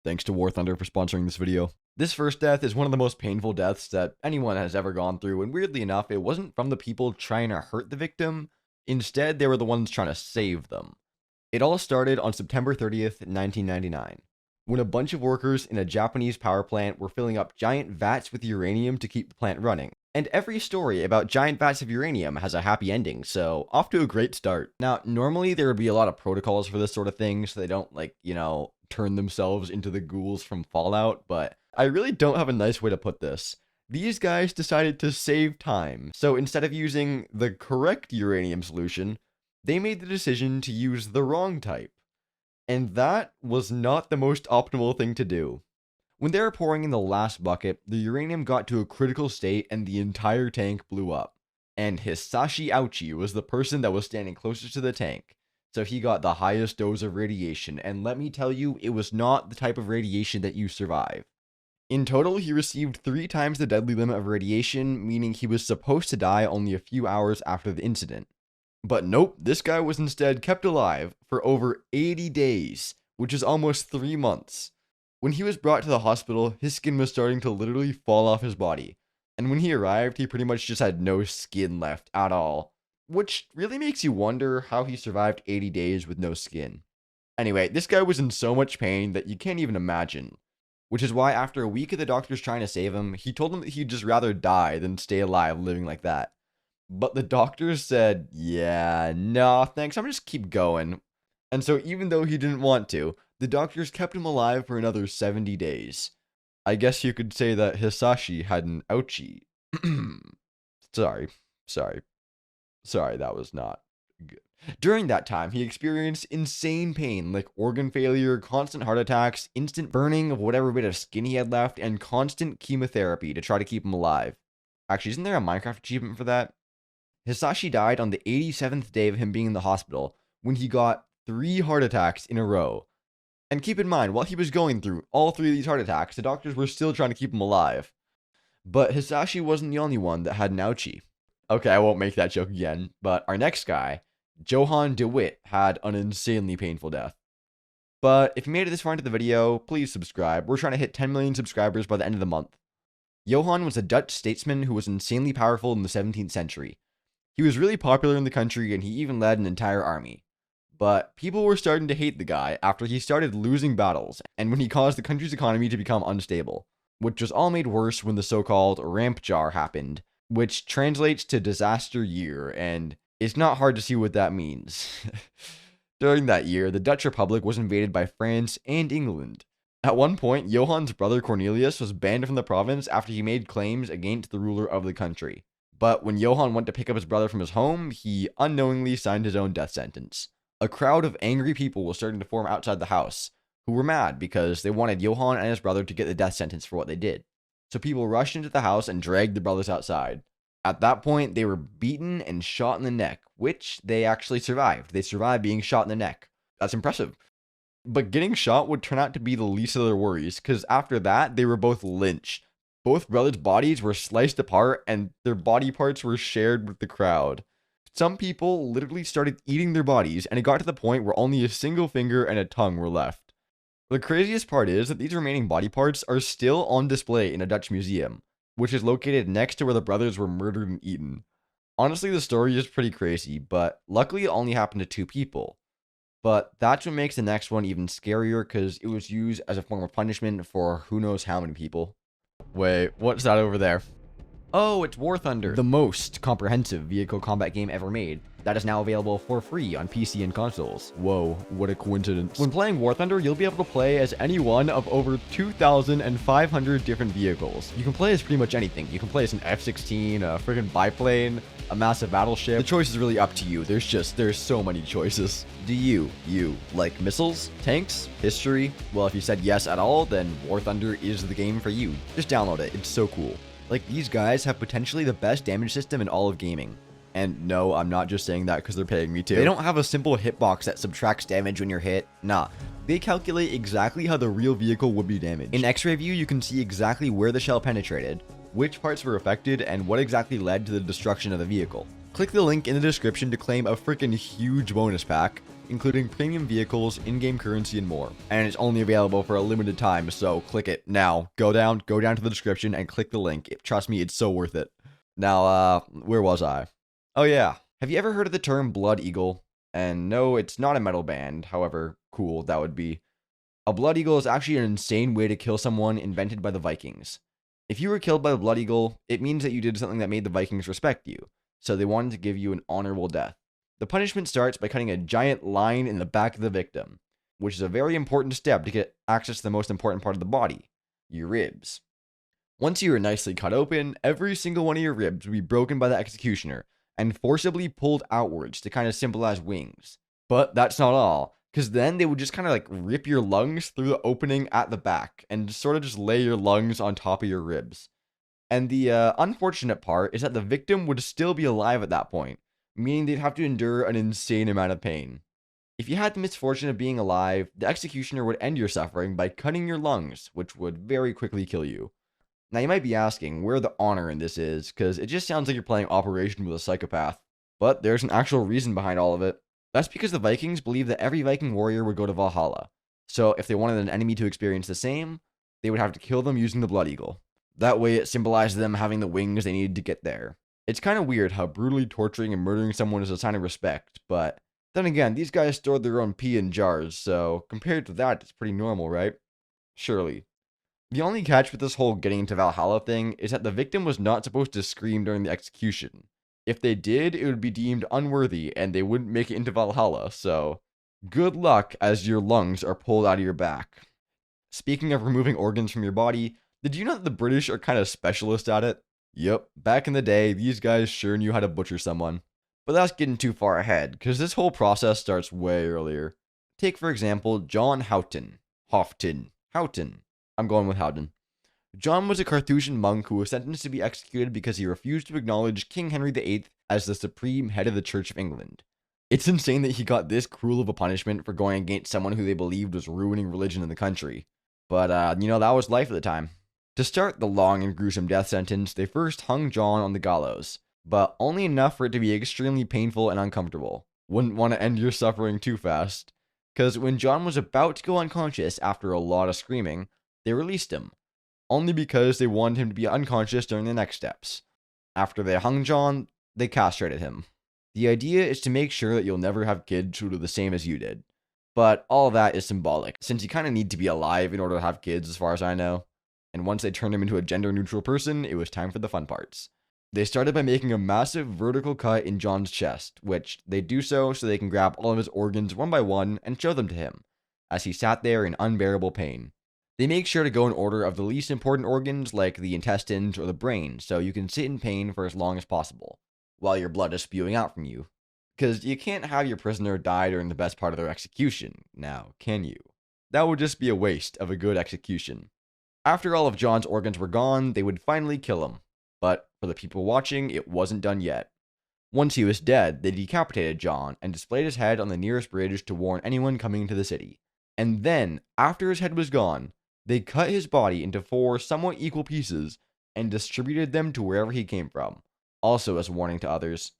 Thanks to War Thunder for sponsoring this video. This first death is one of the most painful deaths that anyone has ever gone through, and weirdly enough, it wasn't from the people trying to hurt the victim. Instead, they were the ones trying to save them. It all started on September 30th, 1999, when a bunch of workers in a Japanese power plant were filling up giant vats with uranium to keep the plant running. And every story about giant vats of uranium has a happy ending, so off to a great start. Now, normally there would be a lot of protocols for this sort of thing, so they don't, turn themselves into the ghouls from Fallout, but I really don't have a nice way to put this. These guys decided to save time, so instead of using the correct uranium solution, they made the decision to use the wrong type. And that was not the most optimal thing to do. When they were pouring in the last bucket, the uranium got to a critical state and the entire tank blew up. And Hisashi Ouchi was the person that was standing closest to the tank, so he got the highest dose of radiation, and let me tell you, it was not the type of radiation that you survive. In total, he received 3 times the deadly limit of radiation, meaning he was supposed to die only a few hours after the incident. But nope, this guy was instead kept alive for over 80 days, which is almost 3 months. When he was brought to the hospital, his skin was starting to literally fall off his body. And when he arrived, he pretty much just had no skin left at all. Which really makes you wonder how he survived 80 days with no skin. Anyway, this guy was in so much pain that you can't even imagine. Which is why after a week of the doctors trying to save him, he told them that he'd just rather die than stay alive living like that. But the doctors said, yeah, no, thanks, I'm just keep going. And so even though he didn't want to, the doctors kept him alive for another 70 days. I guess you could say that Hisashi had an ouchie. Sorry, that was not good. During that time, he experienced insane pain like organ failure, constant heart attacks, instant burning of whatever bit of skin he had left, and constant chemotherapy to try to keep him alive. Actually, isn't there a Minecraft achievement for that? Hisashi died on the 87th day of him being in the hospital when he got 3 heart attacks in a row. And keep in mind, while he was going through all 3 of these heart attacks, the doctors were still trying to keep him alive. But Hisashi wasn't the only one that had an ouchie. Okay, I won't make that joke again, but our next guy, Johan DeWitt, had an insanely painful death. But if you made it this far into the video, please subscribe. We're trying to hit 10 million subscribers by the end of the month. Johan was a Dutch statesman who was insanely powerful in the 17th century. He was really popular in the country and he even led an entire army. But people were starting to hate the guy after he started losing battles and when he caused the country's economy to become unstable, which was all made worse when the so-called ramp jar happened, which translates to disaster year, and it's not hard to see what that means. During that year, the Dutch Republic was invaded by France and England. At one point, Johan's brother Cornelius was banned from the province after he made claims against the ruler of the country. But when Johan went to pick up his brother from his home, he unknowingly signed his own death sentence. A crowd of angry people was starting to form outside the house, who were mad because they wanted Johan and his brother to get the death sentence for what they did. So people rushed into the house and dragged the brothers outside. At that point, they were beaten and shot in the neck, which they actually survived. They survived being shot in the neck. That's impressive. But getting shot would turn out to be the least of their worries, because after that, they were both lynched. Both brothers' bodies were sliced apart, and their body parts were shared with the crowd. Some people literally started eating their bodies, and it got to the point where only a single finger and a tongue were left. The craziest part is that these remaining body parts are still on display in a Dutch museum, which is located next to where the brothers were murdered and eaten. Honestly, the story is pretty crazy, but luckily it only happened to 2 people. But that's what makes the next one even scarier, because it was used as a form of punishment for who knows how many people. Wait, what's that over there? Oh, it's War Thunder, the most comprehensive vehicle combat game ever made. That is now available for free on PC and consoles. Whoa, what a coincidence. When playing War Thunder, you'll be able to play as any one of over 2,500 different vehicles. You can play as pretty much anything. You can play as an F-16, a friggin' biplane, a massive battleship. The choice is really up to you. There's so many choices. Do you like missiles, tanks, history? Well, if you said yes at all, then War Thunder is the game for you. Just download it. It's so cool. Like, these guys have potentially the best damage system in all of gaming. And no, I'm not just saying that because they're paying me to. They don't have a simple hitbox that subtracts damage when you're hit. Nah, they calculate exactly how the real vehicle would be damaged. In X-ray view, you can see exactly where the shell penetrated, which parts were affected, and what exactly led to the destruction of the vehicle. Click the link in the description to claim a freaking huge bonus pack. including premium vehicles, in-game currency, and more. And it's only available for a limited time, so click it now. Go down to the description and click the link. Trust me, it's so worth it. Now, where was I? Oh yeah. Have you ever heard of the term Blood Eagle? And no, it's not a metal band, however cool that would be. A Blood Eagle is actually an insane way to kill someone invented by the Vikings. If you were killed by a Blood Eagle, it means that you did something that made the Vikings respect you, so they wanted to give you an honorable death. The punishment starts by cutting a giant line in the back of the victim, which is a very important step to get access to the most important part of the body, your ribs. Once you are nicely cut open, every single one of your ribs will be broken by the executioner and forcibly pulled outwards to kind of symbolize wings. But that's not all, because then they would just kind of like rip your lungs through the opening at the back and sort of just lay your lungs on top of your ribs. And the unfortunate part is that the victim would still be alive at that point, meaning they'd have to endure an insane amount of pain. If you had the misfortune of being alive, the executioner would end your suffering by cutting your lungs, which would very quickly kill you. Now you might be asking where the honor in this is, because it just sounds like you're playing Operation with a psychopath. But there's an actual reason behind all of it. That's because the Vikings believed that every Viking warrior would go to Valhalla. So if they wanted an enemy to experience the same, they would have to kill them using the Blood Eagle. That way it symbolized them having the wings they needed to get there. It's kind of weird how brutally torturing and murdering someone is a sign of respect, but then again, these guys stored their own pee in jars, so compared to that, it's pretty normal, right? Surely. The only catch with this whole getting into Valhalla thing is that the victim was not supposed to scream during the execution. If they did, it would be deemed unworthy and they wouldn't make it into Valhalla, so good luck as your lungs are pulled out of your back. Speaking of removing organs from your body, did you know that the British are kind of specialists at it? Yep, back in the day, these guys sure knew how to butcher someone. But that's getting too far ahead, because this whole process starts way earlier. Take, for example, John Houghton. Houghton. I'm going with Houghton. John was a Carthusian monk who was sentenced to be executed because he refused to acknowledge King Henry VIII as the supreme head of the Church of England. It's insane that he got this cruel of a punishment for going against someone who they believed was ruining religion in the country. But, that was life at the time. To start the long and gruesome death sentence, they first hung John on the gallows, but only enough for it to be extremely painful and uncomfortable. Wouldn't want to end your suffering too fast. Because when John was about to go unconscious after a lot of screaming, they released him. Only because they wanted him to be unconscious during the next steps. After they hung John, they castrated him. The idea is to make sure that you'll never have kids who do the same as you did. But all of that is symbolic, since you kind of need to be alive in order to have kids as far as I know. And once they turned him into a gender-neutral person, it was time for the fun parts. They started by making a massive vertical cut in John's chest, which they do so they can grab all of his organs one by one and show them to him, as he sat there in unbearable pain. They make sure to go in order of the least important organs like the intestines or the brain, so you can sit in pain for as long as possible, while your blood is spewing out from you. Because you can't have your prisoner die during the best part of their execution, now, can you? That would just be a waste of a good execution. After all of John's organs were gone, they would finally kill him. But for the people watching, it wasn't done yet. Once he was dead, they decapitated John and displayed his head on the nearest bridge to warn anyone coming into the city. And then, after his head was gone, they cut his body into 4 somewhat equal pieces and distributed them to wherever he came from, also as a warning to others.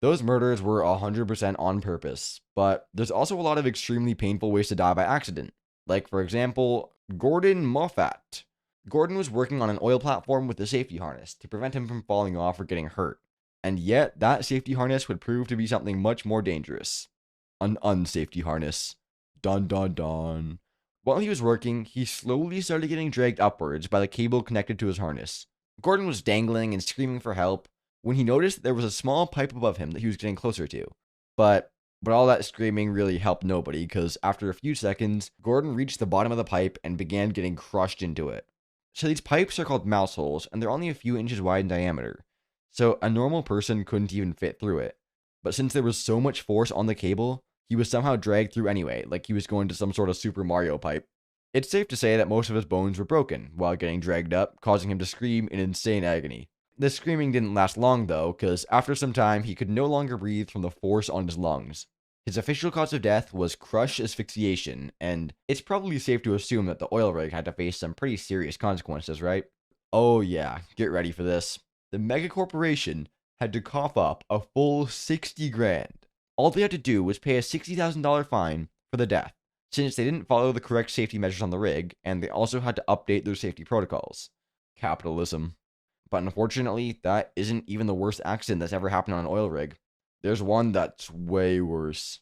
Those murders were 100% on purpose, but there's also a lot of extremely painful ways to die by accident. Like, for example, Gordon Moffat. Gordon was working on an oil platform with a safety harness to prevent him from falling off or getting hurt. And yet, that safety harness would prove to be something much more dangerous. An unsafety harness. Dun dun dun. While he was working, he slowly started getting dragged upwards by the cable connected to his harness. Gordon was dangling and screaming for help when he noticed that there was a small pipe above him that he was getting closer to. But all that screaming really helped nobody, because after a few seconds, Gordon reached the bottom of the pipe and began getting crushed into it. So these pipes are called mouse holes, and they're only a few inches wide in diameter. So a normal person couldn't even fit through it. But since there was so much force on the cable, he was somehow dragged through anyway, like he was going to some sort of Super Mario pipe. It's safe to say that most of his bones were broken while getting dragged up, causing him to scream in insane agony. The screaming didn't last long though, because after some time he could no longer breathe from the force on his lungs. His official cause of death was crush asphyxiation, and it's probably safe to assume that the oil rig had to face some pretty serious consequences, right? Oh yeah, get ready for this. The mega corporation had to cough up a full 60 grand. All they had to do was pay a $60,000 fine for the death, since they didn't follow the correct safety measures on the rig, and they also had to update their safety protocols. Capitalism. But unfortunately, that isn't even the worst accident that's ever happened on an oil rig. There's one that's way worse.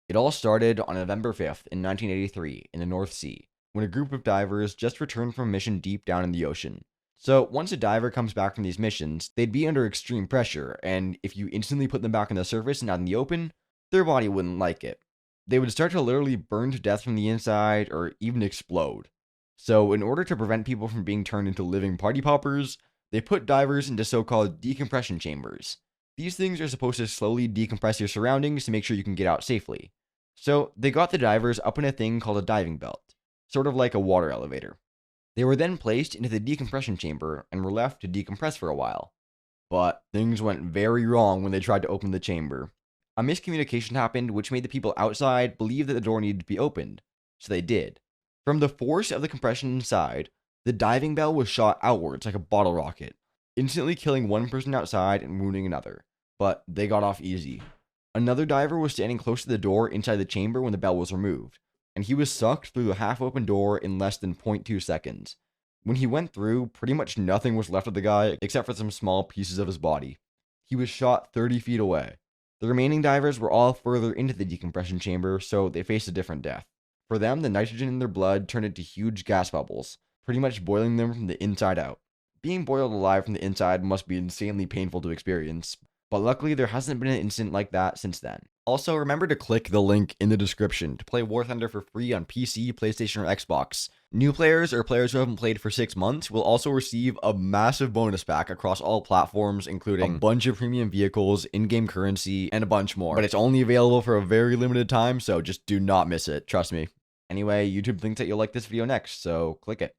It all started on November 5th in 1983 in the North Sea, when a group of divers just returned from a mission deep down in the ocean. So, once a diver comes back from these missions, they'd be under extreme pressure, and if you instantly put them back on the surface and out in the open, their body wouldn't like it. They would start to literally burn to death from the inside or even explode. So, in order to prevent people from being turned into living party poppers, they put divers into so-called decompression chambers. These things are supposed to slowly decompress your surroundings to make sure you can get out safely. So, they got the divers up in a thing called a diving belt, sort of like a water elevator. They were then placed into the decompression chamber and were left to decompress for a while. But things went very wrong when they tried to open the chamber. A miscommunication happened which made the people outside believe that the door needed to be opened, so they did. From the force of the compression inside, the diving bell was shot outwards like a bottle rocket, instantly killing one person outside and wounding another. But they got off easy. Another diver was standing close to the door inside the chamber when the bell was removed, and he was sucked through the half-open door in less than 0.2 seconds. When he went through, pretty much nothing was left of the guy except for some small pieces of his body. He was shot 30 feet away. The remaining divers were all further into the decompression chamber, so they faced a different death. For them, the nitrogen in their blood turned into huge gas bubbles, pretty much boiling them from the inside out. Being boiled alive from the inside must be insanely painful to experience, but luckily there hasn't been an incident like that since then. Also, remember to click the link in the description to play War Thunder for free on PC, PlayStation, or Xbox. New players or players who haven't played for 6 months will also receive a massive bonus pack across all platforms, including a bunch of premium vehicles, in-game currency, and a bunch more. But it's only available for a very limited time, so just do not miss it, trust me. Anyway, YouTube thinks that you'll like this video next, so click it.